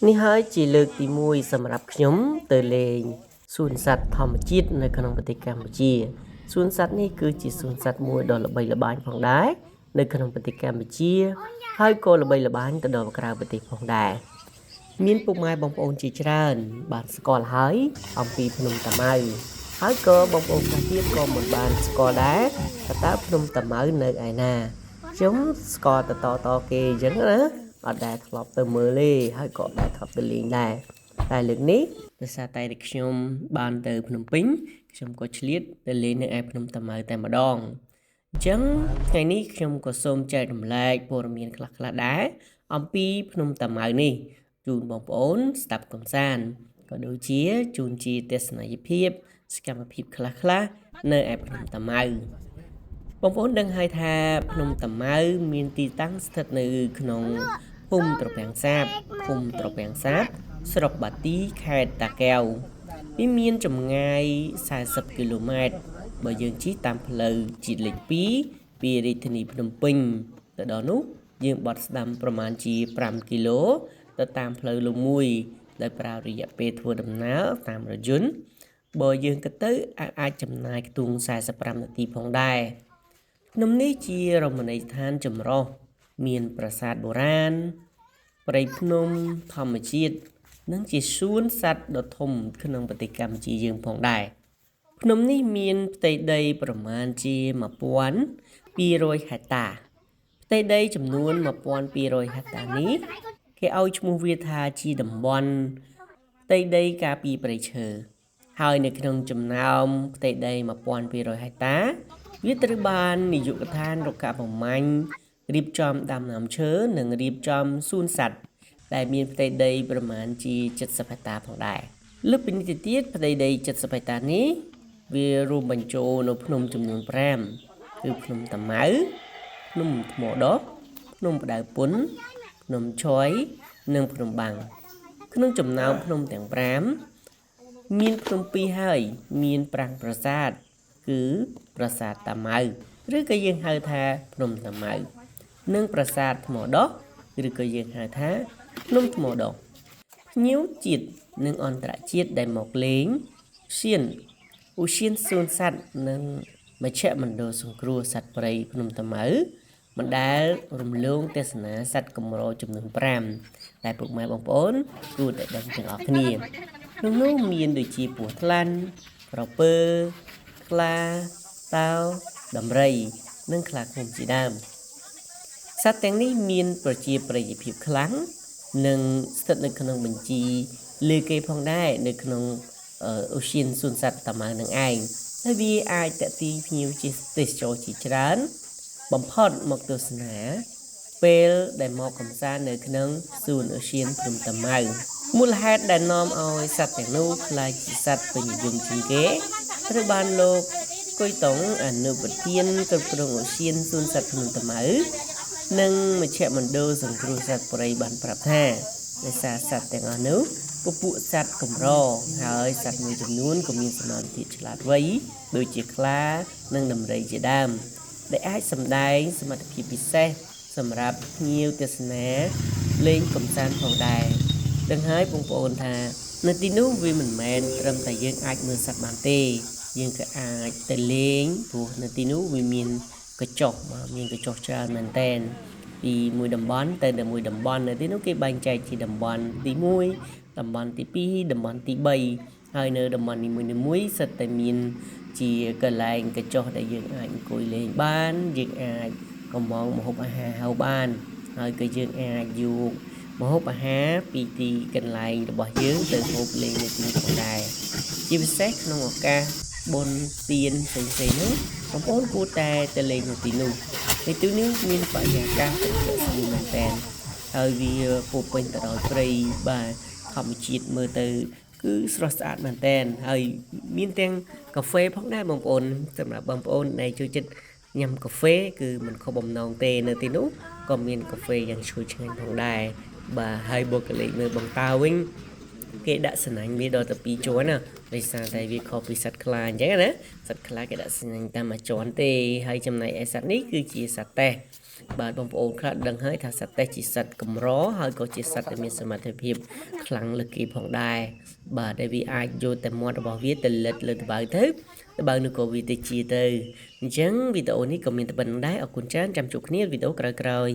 នេះហើយជាលើកទី1សម្រាប់ខ្ញុំទៅលេងសួនសត្វធម្មជាតិនៅក្នុងប្រទេសកម្ពុជាសួនសត្វនេះគឺជាសួនសត្វមួយដ៏ល្បីល្បាញផងដែរនៅក្នុងប្រទេសកម្ពុជាហើយក៏ល្បីល្បាញទៅដល់ក្រៅប្រទេសផងដែរមានពុកម៉ែបងប្អូនជាច្រើនបានស្គាល់ហើយអំពីភ្នំតាម៉ៅហើយក៏បងប្អូនខ្លះទៀតក៏មិនបានស្គាល់ដែរថាតើភ្នំតាម៉ៅនៅឯណាខ្ញុំស្គាល់តគេអញ្ចឹងណាអត់ដែលធ្លាប់ទៅមើលទេហើយក៏អត់ដែលធ្លាប់ទៅលេងដែរតែលើកនេះដោយសារតែខ្ញុំបានទៅភ្នំពេញខ្ញុំក៏ឆ្លៀតទៅលេងនៅឯភ្នំតាម៉ៅតែម្ដងអញ្ចឹងថ្ងៃនេះខ្ញុំក៏សូមចែករំលែកព័ត៌មានខ្លះៗដែរអំពីភ្នំតាម៉ៅនេះជូនបងប្អូនស្ដាប់កំសាន្តក៏ដូចជាជូនជាទស្សនីយភាពសកម្មភាពខ្លះៗនៅឯភ្នំតាម៉ៅបងប្អូនដឹងហើយថាភ្នំតាម៉ៅមានទីតាំងស្ថិតនៅក្នុងភូមិត្រពាំងសាបឃុំត្រពាំងសាបស្រុកបាទីខេត្តតាកែវវាមានចម្ងាយ40គីឡូម៉ែត្របើយើងជិះតាមផ្លូវជាតិលេខ2ពីរាជធានីភ្នំពេញទៅដល់នោះយើងបត់ស្ដាំប្រមាណជា5គីឡូទៅតាមផ្លូវលំមួយដោយប្រើរយៈពេលធ្វើដំណើរតាមរថយន្តបើយើងគិតទៅអាចចំណាយខ្ទង់45នាទីផងដែរភ្នំនេះជារមណីយដ្ឋានចម្រុះមានប្រាសាទបុរាណព្រៃភ្នំធម្មជាតិនិងជាសួនសត្វដ៏ធំក្នុងប្រទេសកម្ពុជាយើងផងដែរភ្នំនេះមានផ្ទៃដីប្រមាណជា1200ហិកតាផ្ទៃដីចំនួន1200ហិកតានេះគេឲ្យឈ្មោះវាថាជាតំបន់ផ្ទៃដីការពារព្រៃឈើហើយនៅក្នុងចំណោមផ្ទៃដី1200ហិកតាវាត្រូវបាននាយកដ្ឋានរុក្ខាប្រមាញ់រៀបចំដាំដើមឈើនិងរៀបចំសួនសត្វដែលមានផ្ទៃដីប្រមាណជា70ហិកតាផងដែរលើសពីនេះទៅទៀតផ្ទៃដី70ហិកតានេះវារួមបញ្ចូលនៅភ្នំចំនួន5គឺភ្នំតាម៉ៅភ្នំថ្មដុះភ្នំផ្ដៅពុនភ្នំឆយនិងភ្នំបាំងក្នុងចំណោមភ្នំទាំង5មានភ្នំ2ហើយមានប្រាង្គប្រាសាទគឺប្រាសាទតាម៉ៅឬក៏យើងហៅថាភ្នំតាម៉ៅនិងប្រាសាទថ្មដុះឬក៏យើងហៅថាភ្នំថ្មដុះភ្ញៀវជាតិនិងអន្តរជាតិដែលមកលេងឧទ្យានសួនសត្វនិងមជ្ឈមណ្ឌលសង្គ្រោះសត្វព្រៃភ្នំតាម៉ៅបណ្ដាលរំលងទេសនាសត្វកម្រចំនួន5ដែលពុកម៉ែបងប្អូនគួរតែដឹងទាំងអស់គ្នាក្នុងនោះមានដូចជាពស់ថ្លាន់ក្រពើខ្លាតោដំរីនិងខ្លាឃ្មុំជាដើមសត្វទាំងនេះមានប្រជាប្រិយភាពខ្លាំងនិងស្ថិតនៅក្នុងបញ្ជីលើគេផងដែរនៅក្នុងឧទ្យានសួនសត្វតាម៉ៅនឹងឯងហើយវាអាចទាក់ទាញភ្ញៀវទេសចរជាច្រើនបំផុតមកទស្សនាពេលដែលមកកម្សាន្តនៅក្នុងសួនឧទ្យានភ្នំតាម៉ៅមូលហេតុដែលនាំឲ្យសត្វទាំងនោះក្លាយជាសត្វពេញនិយមជាងគេត្រូវបានលោកគុយតុងអនុប្រធានគ្រប់គ្រងឧទ្យានសួនសត្វភ្នំតាម៉ៅនិងមជ្ឈមណ្ឌលសង្គ្រោះសត្វព្រៃបានប្រាប់ថាដោយសារសត្វទាំងអស់នោះពពួកសត្វកម្រហើយសត្វមួយចំនួនក៏មានសមត្ថភាពឆ្លាតវៃដូចជាខ្លានិងដំរីជាដើមដែលអាចសម្ដែងសមត្ថភាពពិសេសសម្រាប់ភ្ញៀវទេសនាលេងកម្សាន្តផងដែរទាំងហើយបងប្អូនថានៅទីនោះវាមិនមែនត្រឹមតែយើងអាចមើលសត្វបានទេយើងក៏អាចទៅលេងព្រោះនៅទីនោះវាមានកញ្ចុះមានកញ្ចុះច្រើនមែនតើពីមួយតំបន់ទៅដល់មួយតំបន់នៅទីនោះគេបែងចែកជាតំបន់ទី1តំបន់ទី2តំបន់ទី3ហើយនៅតំបន់នីមួយៗសិតតែមានជាកន្លែងកញ្ចុះដែលយើងអាចអង្គុយលេងបានយើងអាចកំងម្ហូបអាហារហៅបានហើយក៏យើងអាចយកម្ហូបអាហារពីទីកន្លែងរបស់យើងទៅហូបលេងនៅទីនោះផងដែរជាពិសេសក្នុងឱកាសបុណ្យទានផ្សេងៗនោះបងប្អូនគួរតែទៅលេងនៅទីនោះនៅទីនេះមានបរិយាកាសត្រជាក់ស្រួលមែនតើហើយវាពោពេញទៅដោយព្រៃបាទធម្មជាតិមើលទៅគឺស្រស់ស្អាតមែនតើហើយមានទាំងកាហ្វេផងដែរបងប្អូនសម្រាប់បងប្អូនដែលចូលចិត្តញ៉ាំកាហ្វេគឺមិនខុសបំណងទេនៅទីនោះក៏មានកាហ្វេយ៉ាងឈ្ងុយឆ្ងាញ់ផងដែរបាទហើយបុគ្គលិកនៅបង្តាវិញគេដាក់សណាញ់វាដល់ទៅ2ជាន់ណាដោយសារតែវាខុសពីសត្វខ្លាអញ្ចឹងណាសត្វខ្លាគេដាក់សណាញ់តាមមួយជាន់ទេហើយចំណែកឯសត្វនេះគឺជាសត្វតេះ បាទបងប្អូនខ្លះដឹងហើយថាសត្វតេះជាសត្វកម្រហើយក៏ជាសត្វដែលមានសមត្ថភាពខ្លាំងលើសគេផងដែរបាទដែលវាអាចយកតែមាត់របស់វាទៅលិតលើត្បៅទៅត្បៅនោះក៏វាទៅជាទៅអញ្ចឹងវីដេអូនេះក៏មានតែប៉ុណ្្នឹងដែរអរគុណច្រើនចាំជួបគ្នាវីដេអូក្រោយៗ